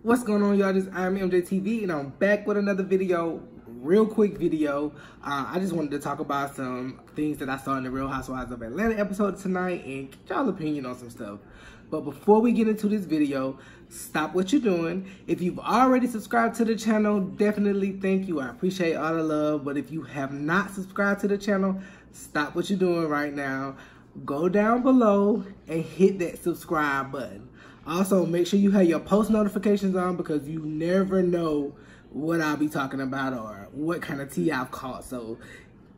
What's going on, y'all? This is I'm MJTV, and I'm back with another video. Real quick video. I just wanted to talk about some things that I saw in the Real Housewives of Atlanta episode tonight and get y'all opinion on some stuff. But before we get into this video, stop what you're doing. If you've already subscribed to the channel, definitely thank you. I appreciate all the love. But if you have not subscribed to the channel, stop what you're doing right now. Go down below and hit that subscribe button. Also, make sure you have your post notifications on because you never know what I'll be talking about or what kind of tea I've caught. So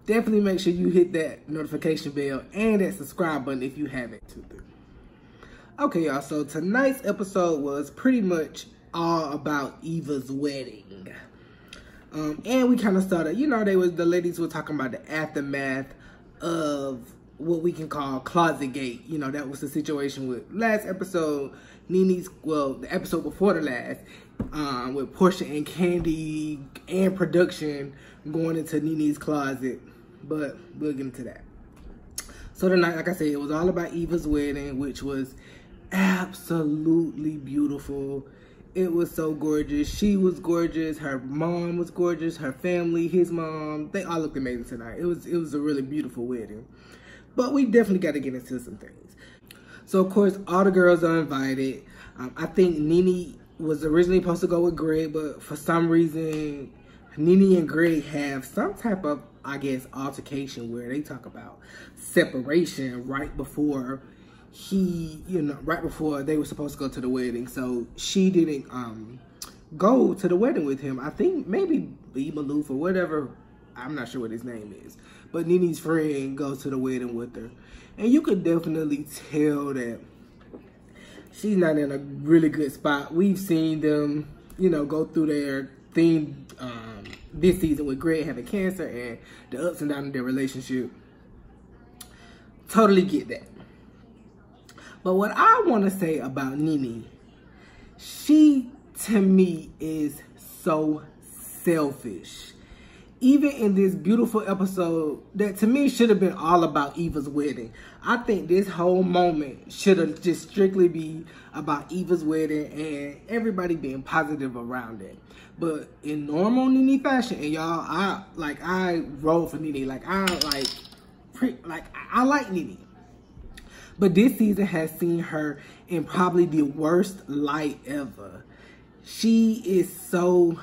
definitely make sure you hit that notification bell and that subscribe button if you haven't. Okay, y'all, so tonight's episode was pretty much all about Eva's wedding. And we kind of started, the ladies were talking about the aftermath of what we can call Closet Gate. That was the situation with last episode, the episode before the last, with Portia and Candy and production going into Nene's closet. But we'll get into that. So tonight, like I said, it was all about Eva's wedding, which was absolutely beautiful. It was so gorgeous. She was gorgeous. Her mom was gorgeous. Her family, his mom, they all looked amazing tonight. It was a really beautiful wedding. But we definitely got to get into some things. So, of course, all the girls are invited. I think Nene was originally supposed to go with Greg, but for some reason, Nene and Greg have some type of, I guess, altercation where they talk about separation right before right before they were supposed to go to the wedding. So she didn't go to the wedding with him. I think maybe B. Maloof or whatever. I'm not sure what his name is. But Nene's friend goes to the wedding with her. And you could definitely tell that she's not in a really good spot. We've seen them, go through their theme this season with Greg having cancer and the ups and downs of their relationship. Totally get that. But what I want to say about Nene, she, to me, is so selfish. Even in this beautiful episode that to me should have been all about Eva's wedding. I think this whole moment should have just strictly be about Eva's wedding and everybody being positive around it. But in normal Nene fashion, and y'all, I roll for Nene. I like Nene. But this season has seen her in probably the worst light ever. She is so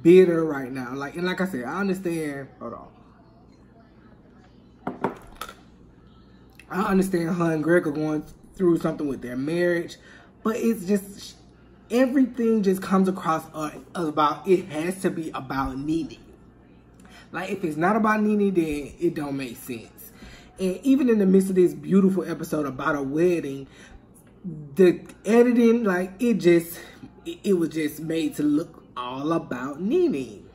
bitter right now. And like I said, I understand. Hold on. I understand her and Greg are going through something with their marriage, but it's just everything just comes across about it has to be about Nene. Like if it's not about Nene, then it don't make sense. And even in the midst of this beautiful episode about a wedding, the editing, it was just made to look all about Nene.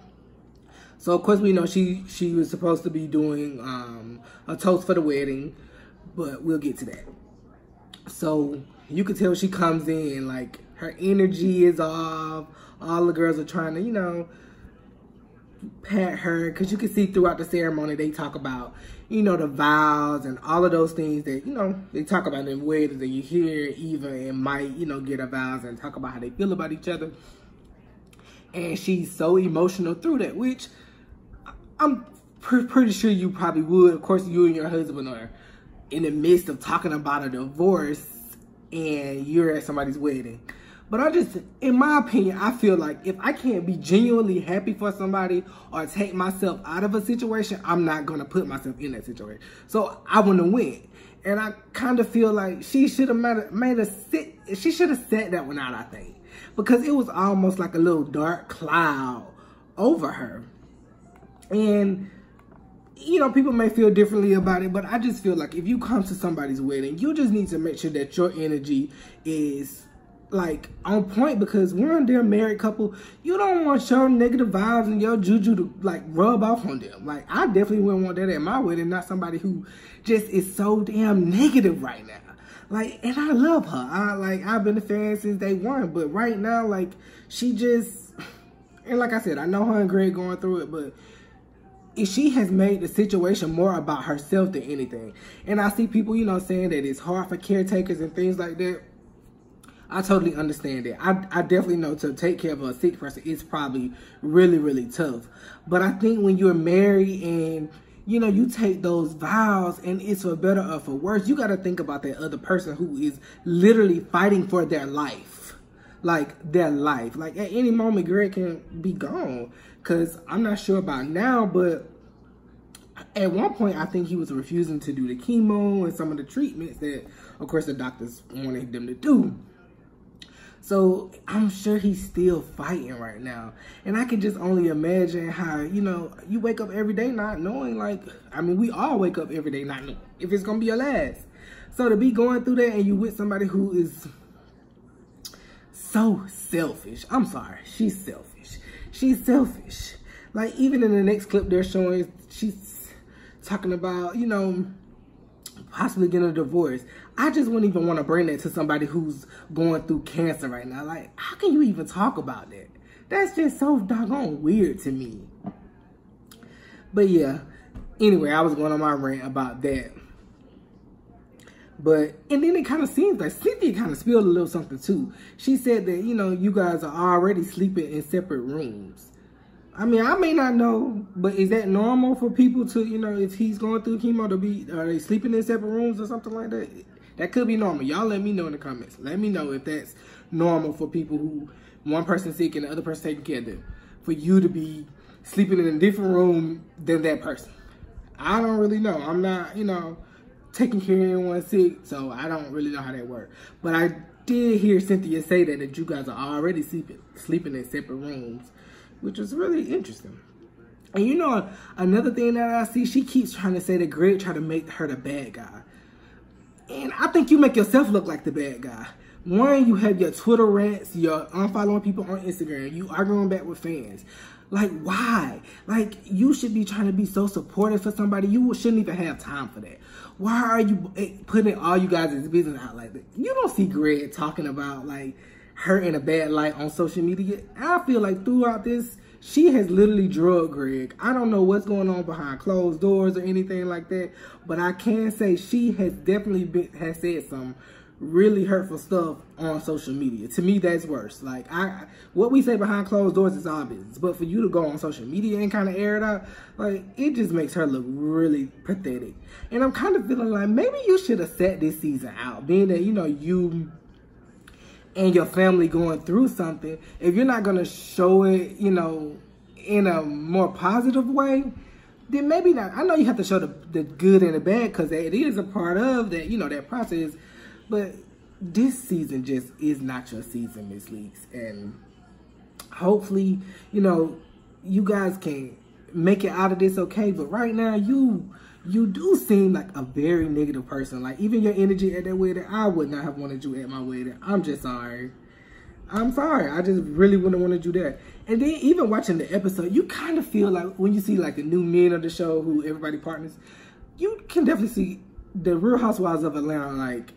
So of course we know she was supposed to be doing a toast for the wedding, but we'll get to that. So you can tell she comes in like her energy is off. All the girls are trying to pat her, because you can see throughout the ceremony they talk about the vows and all of those things that they talk about in weddings, and you hear Eva and Mike get her vows and talk about how they feel about each other. And she's so emotional through that, which I'm pretty sure you probably would. Of course, you and your husband are in the midst of talking about a divorce and you're at somebody's wedding. But in my opinion, I feel like if I can't be genuinely happy for somebody or take myself out of a situation, I'm not going to put myself in that situation. So I want to win. And I kind of feel like she should have she should have set that one out, I think. Because it was almost like a little dark cloud over her. And, people may feel differently about it, but I just feel like if you come to somebody's wedding, you just need to make sure that your energy is on point, because we're a damn married couple. You don't want your negative vibes and your juju to rub off on them. I definitely wouldn't want that at my wedding, not somebody who just is so damn negative right now. And I love her. I've been a fan since day one, but right now, she just, and like I said, I know her and Greg going through it, but she has made the situation more about herself than anything. And I see people, saying that it's hard for caretakers and things like that. I totally understand it. I definitely know to take care of a sick person is probably really, really tough. But I think when you're married and, you know, you take those vows and it's for better or for worse, you got to think about that other person who is literally fighting for their life. Like, their life. Like, at any moment, Greg can be gone. Because I'm not sure about now, but at one point, I think he was refusing to do the chemo and some of the treatments that, of course, the doctors wanted them to do. So I'm sure he's still fighting right now. And I can just only imagine how, you know, you wake up every day not knowing, like, I mean, we all wake up every day not knowing if it's going to be your last. So to be going through that and you with somebody who is so selfish. I'm sorry, she's selfish. She's selfish. Like, even in the next clip they're showing, she's talking about, you know, possibly getting a divorce. I just wouldn't even want to bring that to somebody who's going through cancer right now. Like, how can you even talk about that? That's just so doggone weird to me. But yeah, anyway, I was going on my rant about that. But, and then it kind of seems like Cynthia kind of spilled a little something too. She said that, you know, you guys are already sleeping in separate rooms. I mean, I may not know, but is that normal for people to, you know, if he's going through chemo to be, are they sleeping in separate rooms or something like that? That could be normal. Y'all let me know in the comments. Let me know if that's normal for people who, one person sick and the other person taking care of them. For you to be sleeping in a different room than that person. I don't really know. I'm not, you know, taking care of anyone sick, so I don't really know how that works. But I did hear Cynthia say that you guys are already sleeping in separate rooms, which was really interesting. And you know, another thing that I see, she keeps trying to say that Greg tried to make her the bad guy. And I think you make yourself look like the bad guy. One, you have your Twitter rants, you're unfollowing people on Instagram, you arguing back with fans. Like, why? Like, you should be trying to be so supportive for somebody. You shouldn't even have time for that. Why are you putting all you guys' business out like that? You don't see Greg talking about, like, her in a bad light on social media. I feel like throughout this, she has literally drugged Greg. I don't know what's going on behind closed doors or anything like that, but I can say she has definitely has said some really hurtful stuff on social media. To me, that's worse. Like, what we say behind closed doors is our business, but for you to go on social media and kind of air it out, like, it just makes her look really pathetic. And I'm kind of feeling like maybe you should have sat this season out, being that, you know, you and your family going through something. If you're not going to show it, you know, in a more positive way, then maybe not. I know you have to show the good and the bad because it is a part of that, you know, that process. But this season just is not your season, Miss Leaks. And hopefully, you know, you guys can make it out of this okay. But right now, you do seem like a very negative person. Like, even your energy at that wedding, I would not have wanted you at my wedding. I'm just sorry. I'm sorry. I just really wouldn't want to do that. And then even watching the episode, you kind of feel like when you see like the new men of the show who everybody partners, you can definitely see the Real Housewives of Atlanta, like,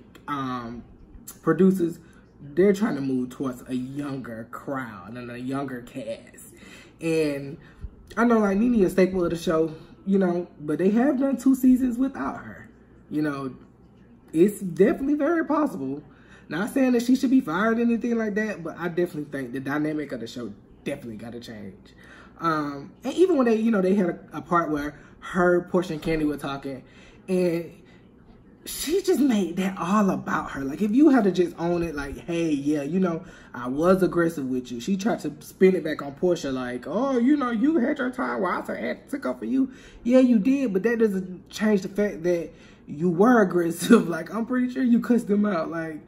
producers, they're trying to move towards a younger crowd and a younger cast. And I know, like, Nene is a staple of the show, you know, but they have done 2 seasons without her. You know, it's definitely very possible. Not saying that she should be fired or anything like that, but I definitely think the dynamic of the show definitely got to change. And even when they, you know, they had a part where her, Portia, and Candy were talking, and she just made that all about her. Like, if you had to just own it, like, hey, yeah, you know, I was aggressive with you. She tried to spin it back on Portia, like, oh, you know, you had your time while I had to stick up for you. Yeah, you did, but that doesn't change the fact that you were aggressive. Like, I'm pretty sure you cussed them out. Like,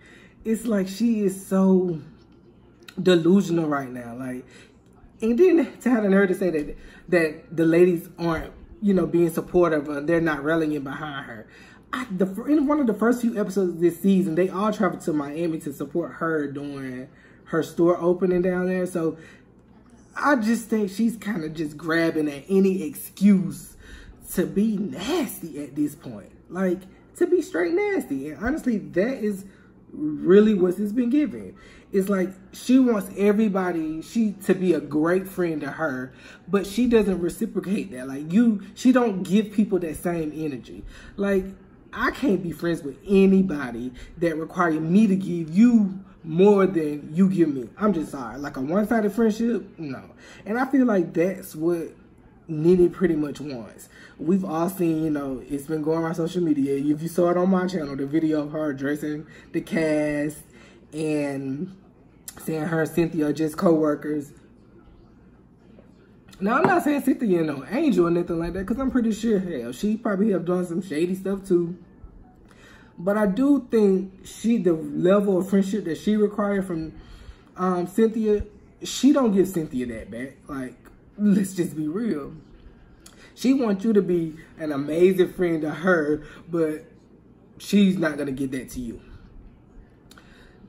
it's like she is so delusional right now. Like, and then to have the nerve to say that the ladies aren't, you know, being supportive and they're not rallying behind her. In one of the first few episodes of this season, they all traveled to Miami to support her during her store opening down there. So I just think she's kind of just grabbing at any excuse to be nasty at this point. Like, to be straight nasty. And honestly, that is really what it's been given. It's like she wants everybody to be a great friend to her, but she doesn't reciprocate that. Like, she don't give people that same energy. Like, I can't be friends with anybody that requires me to give you more than you give me. I'm just sorry. Like a one-sided friendship, no. And I feel like that's what Nene pretty much wants. We've all seen, you know, it's been going around social media. If you saw it on my channel, the video of her addressing the cast and saying her and Cynthia are just co-workers. Now, I'm not saying Cynthia is no angel or nothing like that, because I'm pretty sure, hell, she probably have done some shady stuff too. But I do think the level of friendship that she required from Cynthia, she don't give Cynthia that back. Like, let's just be real. She wants you to be an amazing friend to her, but she's not going to get that to you.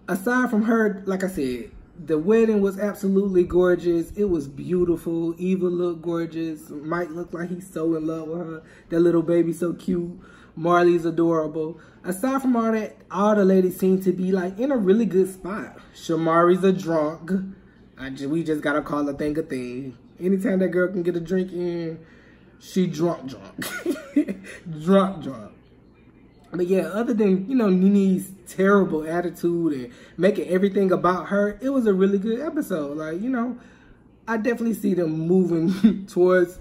Aside from her, like I said, the wedding was absolutely gorgeous. It was beautiful. Eva looked gorgeous. Mike looked like he's so in love with her. That little baby so cute. Marley's adorable. Aside from all that, all the ladies seem to be like in a really good spot. Shamari's a drunk. We just gotta call a thing a thing. Anytime that girl can get a drink in, she drunk. drunk. But yeah, other than, you know, Nene's terrible attitude and making everything about her, it was a really good episode. Like, you know, I definitely see them moving towards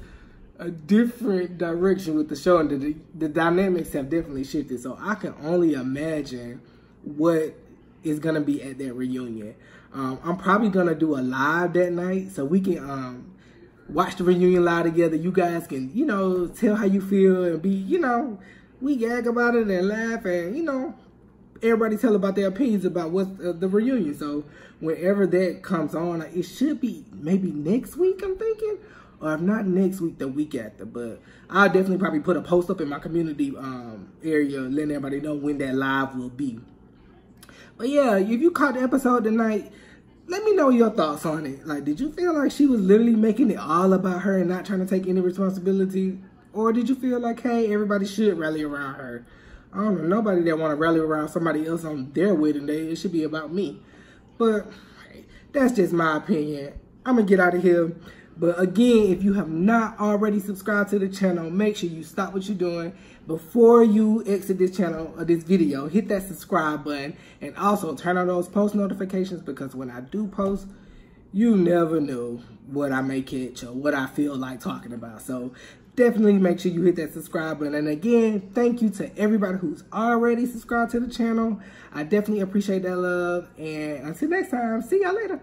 a different direction with the show, and the dynamics have definitely shifted. So I can only imagine what is gonna be at that reunion. I'm probably gonna do a live that night so we can watch the reunion live together. You guys can, you know, tell how you feel and be, you know, we gag about it and laugh, and, you know, everybody tell about their opinions about what's the reunion. So whenever that comes on, it should be maybe next week, I'm thinking. Or if not next week, the week after. But I'll definitely probably put a post up in my community area, letting everybody know when that live will be. But yeah, if you caught the episode tonight, let me know your thoughts on it. Like, did you feel like she was literally making it all about her and not trying to take any responsibility? Or did you feel like, hey, everybody should rally around her? I don't know, nobody that want to rally around somebody else on their wedding day. It should be about me. But hey, that's just my opinion. I'm going to get out of here. But again, if you have not already subscribed to the channel, make sure you stop what you're doing before you exit this channel or this video. Hit that subscribe button and also turn on those post notifications, because when I do post, you never know what I may catch or what I feel like talking about. So definitely make sure you hit that subscribe button. And again, thank you to everybody who's already subscribed to the channel. I definitely appreciate that love. And until next time, see y'all later.